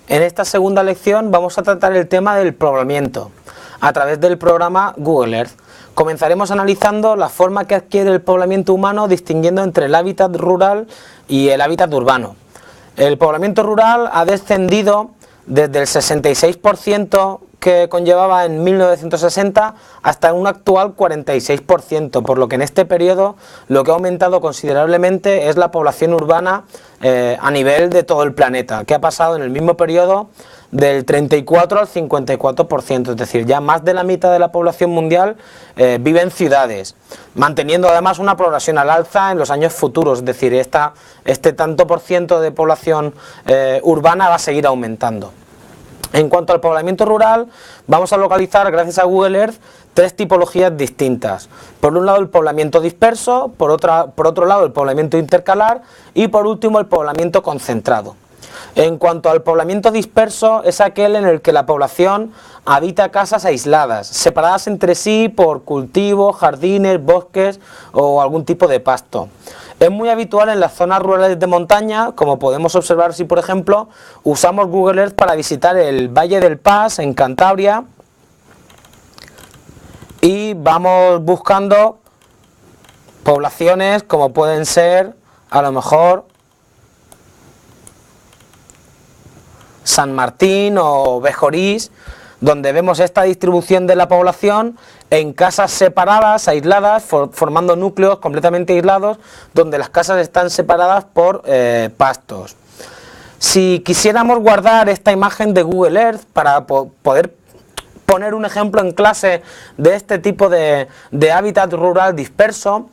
En esta segunda lección vamos a tratar el tema del poblamiento a través del programa Google Earth. Comenzaremos analizando la forma que adquiere el poblamiento humano distinguiendo entre el hábitat rural y el hábitat urbano. El poblamiento rural ha descendido desde el 66% que conllevaba en 1960 hasta un actual 46%, por lo que en este periodo lo que ha aumentado considerablemente es la población urbana a nivel de todo el planeta, que ha pasado en el mismo periodo del 34 al 54%, es decir, ya más de la mitad de la población mundial vive en ciudades, manteniendo además una progresión al alza en los años futuros, es decir, este tanto por ciento de población urbana va a seguir aumentando. En cuanto al poblamiento rural, vamos a localizar, gracias a Google Earth, tres tipologías distintas. Por un lado el poblamiento disperso, por otro lado el poblamiento intercalar y por último el poblamiento concentrado. En cuanto al poblamiento disperso, es aquel en el que la población habita casas aisladas, separadas entre sí por cultivos, jardines, bosques o algún tipo de pasto. Es muy habitual en las zonas rurales de montaña, como podemos observar si por ejemplo usamos Google Earth para visitar el Valle del Pas en Cantabria y vamos buscando poblaciones como pueden ser a lo mejor San Martín o Bejorís, donde vemos esta distribución de la población en casas separadas, aisladas, formando núcleos completamente aislados, donde las casas están separadas por pastos. Si quisiéramos guardar esta imagen de Google Earth para poder poner un ejemplo en clase de este tipo de hábitat rural disperso,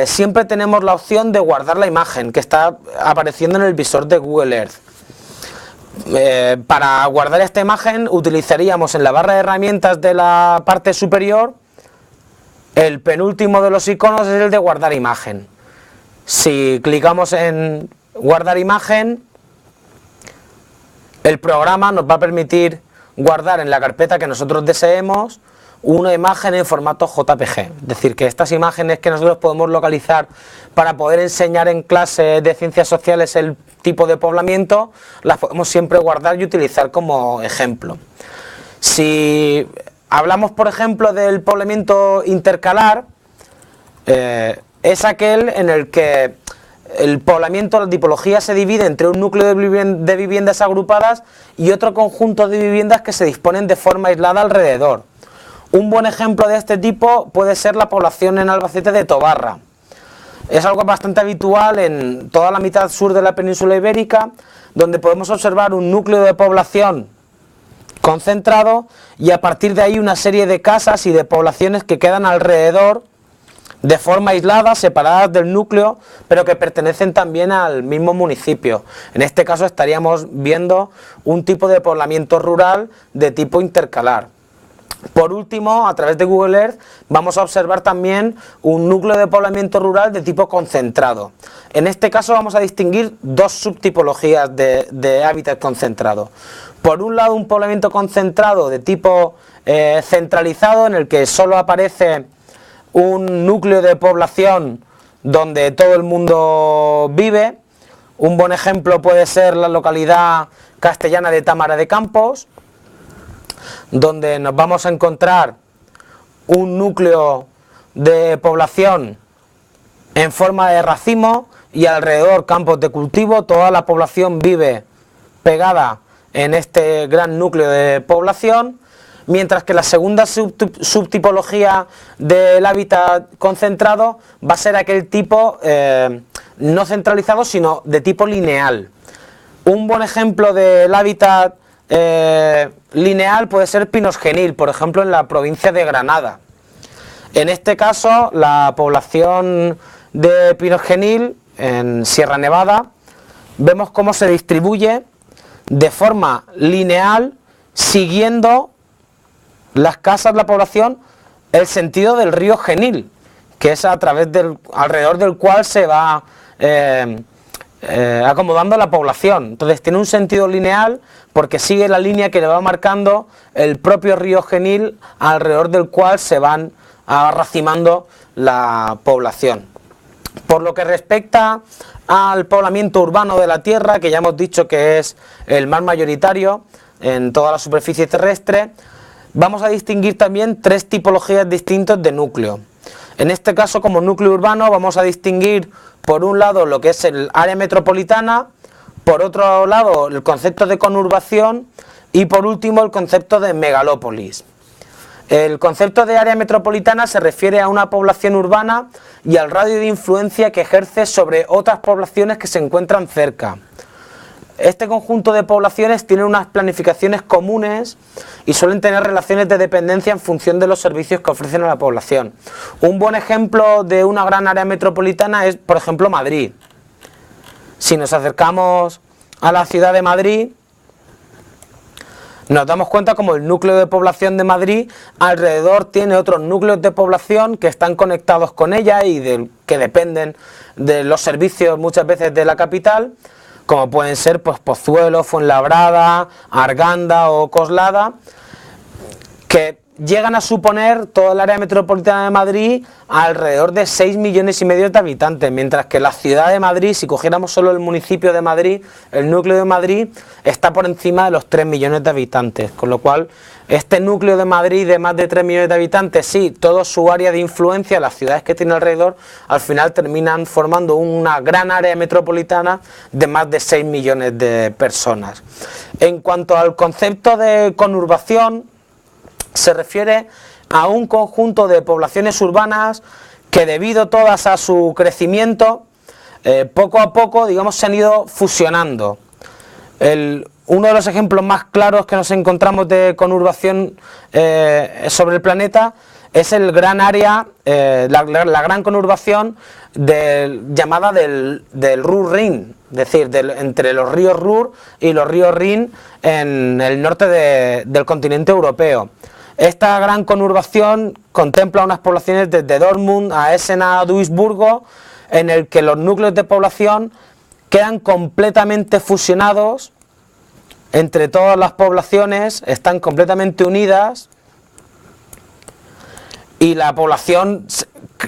siempre tenemos la opción de guardar la imagen que está apareciendo en el visor de Google Earth. Para guardar esta imagen utilizaríamos en la barra de herramientas de la parte superior el penúltimo de los iconos es el de guardar imagen. Si clicamos en guardar imagen, el programa nos va a permitir guardar en la carpeta que nosotros deseemos una imagen en formato JPG, es decir, que estas imágenes que nosotros podemos localizar para poder enseñar en clase de ciencias sociales el tipo de poblamiento, las podemos siempre guardar y utilizar como ejemplo. Si hablamos, por ejemplo, del poblamiento intercalar, es aquel en el que el poblamiento, la tipología se divide entre un núcleo de viviendas agrupadas y otro conjunto de viviendas que se disponen de forma aislada alrededor. Un buen ejemplo de este tipo puede ser la población en Albacete de Tobarra. Es algo bastante habitual en toda la mitad sur de la península ibérica, donde podemos observar un núcleo de población concentrado y a partir de ahí una serie de casas y de poblaciones que quedan alrededor de forma aislada, separadas del núcleo, pero que pertenecen también al mismo municipio. En este caso estaríamos viendo un tipo de poblamiento rural de tipo intercalar. Por último, a través de Google Earth vamos a observar también un núcleo de poblamiento rural de tipo concentrado. En este caso vamos a distinguir dos subtipologías de hábitat concentrado. Por un lado, un poblamiento concentrado de tipo centralizado, en el que solo aparece un núcleo de población donde todo el mundo vive. Un buen ejemplo puede ser la localidad castellana de Támara de Campos, donde nos vamos a encontrar un núcleo de población en forma de racimo y alrededor campos de cultivo. Toda la población vive pegada en este gran núcleo de población, mientras que la segunda subtipología del hábitat concentrado va a ser aquel tipo no centralizado, sino de tipo lineal. Un buen ejemplo del hábitat lineal puede ser Pinosgenil, por ejemplo en la provincia de Granada. En este caso la población de Pinosgenil en Sierra Nevada vemos cómo se distribuye de forma lineal siguiendo las casas, la población, el sentido del río Genil, que es alrededor del cual se va acomodando la población. Entonces tiene un sentido lineal porque sigue la línea que le va marcando el propio río Genil, alrededor del cual se van racimando la población. Por lo que respecta al poblamiento urbano de la Tierra, que ya hemos dicho que es el más mayoritario en toda la superficie terrestre, vamos a distinguir también tres tipologías distintas de núcleo. En este caso, como núcleo urbano, vamos a distinguir por un lado lo que es el área metropolitana, por otro lado el concepto de conurbación y por último el concepto de megalópolis. El concepto de área metropolitana se refiere a una población urbana y al radio de influencia que ejerce sobre otras poblaciones que se encuentran cerca. Este conjunto de poblaciones tiene unas planificaciones comunes y suelen tener relaciones de dependencia en función de los servicios que ofrecen a la población. Un buen ejemplo de una gran área metropolitana es, por ejemplo, Madrid. Si nos acercamos a la ciudad de Madrid, nos damos cuenta como el núcleo de población de Madrid alrededor tiene otros núcleos de población que están conectados con ella y que dependen de los servicios muchas veces de la capital, como pueden ser pues Pozuelo, Fuenlabrada, Arganda o Coslada, que llegan a suponer toda el área metropolitana de Madrid alrededor de 6,5 millones de habitantes, mientras que la ciudad de Madrid, si cogiéramos solo el municipio de Madrid, el núcleo de Madrid, está por encima de los 3 millones de habitantes, con lo cual este núcleo de Madrid de más de 3 millones de habitantes, sí, todo su área de influencia, las ciudades que tiene alrededor, al final terminan formando una gran área metropolitana de más de 6 millones de personas. En cuanto al concepto de conurbación, se refiere a un conjunto de poblaciones urbanas que debido todas a su crecimiento, poco a poco, digamos, se han ido fusionando. Uno de los ejemplos más claros que nos encontramos de conurbación sobre el planeta es el gran área, la gran conurbación llamada del Ruhr-Rin, es decir, entre los ríos Ruhr y los ríos Rin en el norte del continente europeo. Esta gran conurbación contempla unas poblaciones desde Dortmund a Essen a Duisburgo, en el que los núcleos de población quedan completamente fusionados entre todas las poblaciones, están completamente unidas y la población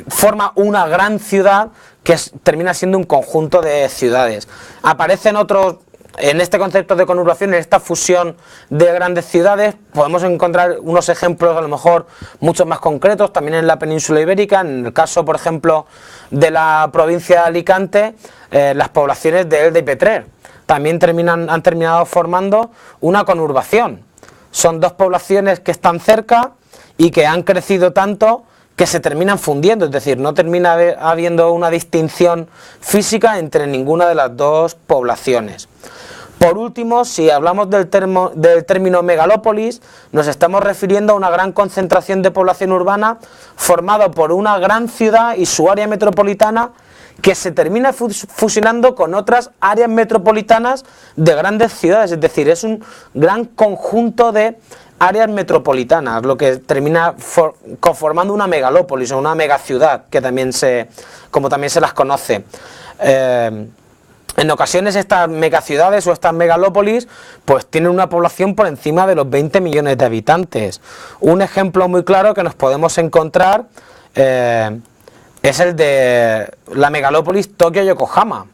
forma una gran ciudad que termina siendo un conjunto de ciudades. Aparecen otros. En este concepto de conurbación, en esta fusión de grandes ciudades, podemos encontrar unos ejemplos a lo mejor mucho más concretos, también en la península ibérica, en el caso, por ejemplo, de la provincia de Alicante, las poblaciones de Elda y Petrer, también han terminado formando una conurbación. Son dos poblaciones que están cerca y que han crecido tanto que se terminan fundiendo, es decir, no termina habiendo una distinción física entre ninguna de las dos poblaciones. Por último, si hablamos del término megalópolis, nos estamos refiriendo a una gran concentración de población urbana formada por una gran ciudad y su área metropolitana que se termina fusionando con otras áreas metropolitanas de grandes ciudades, es decir, es un gran conjunto de áreas metropolitanas, lo que termina conformando una megalópolis o una megaciudad, como también se las conoce. En ocasiones estas megaciudades o estas megalópolis pues tienen una población por encima de los 20 millones de habitantes. Un ejemplo muy claro que nos podemos encontrar es el de la megalópolis Tokio-Yokohama.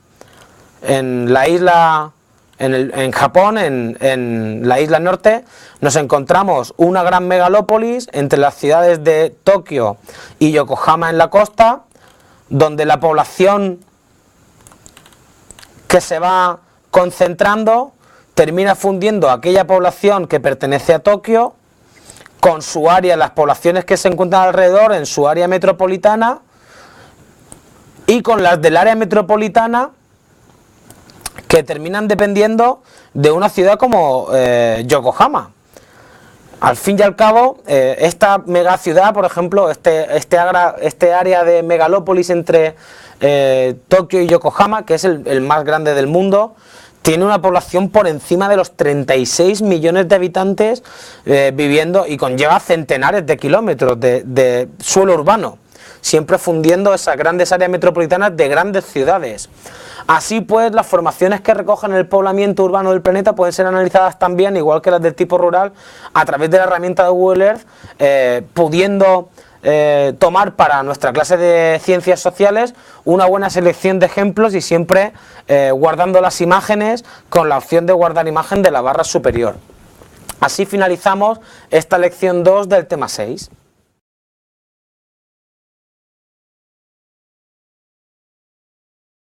En la isla, en Japón, en la isla norte, nos encontramos una gran megalópolis entre las ciudades de Tokio y Yokohama en la costa, donde la población que se va concentrando termina fundiendo aquella población que pertenece a Tokio con su área, las poblaciones que se encuentran alrededor en su área metropolitana y con las del área metropolitana que terminan dependiendo de una ciudad como Yokohama. Al fin y al cabo, esta megaciudad, por ejemplo, este área de megalópolis entre Tokio y Yokohama, que es el más grande del mundo, tiene una población por encima de los 36 millones de habitantes viviendo y conlleva centenares de kilómetros de suelo urbano, siempre fundiendo esas grandes áreas metropolitanas de grandes ciudades. Así pues, las formaciones que recogen el poblamiento urbano del planeta pueden ser analizadas también, igual que las del tipo rural, a través de la herramienta de Google Earth, pudiendo tomar para nuestra clase de ciencias sociales una buena selección de ejemplos y siempre guardando las imágenes con la opción de guardar imagen de la barra superior. Así finalizamos esta lección 2 del tema 6.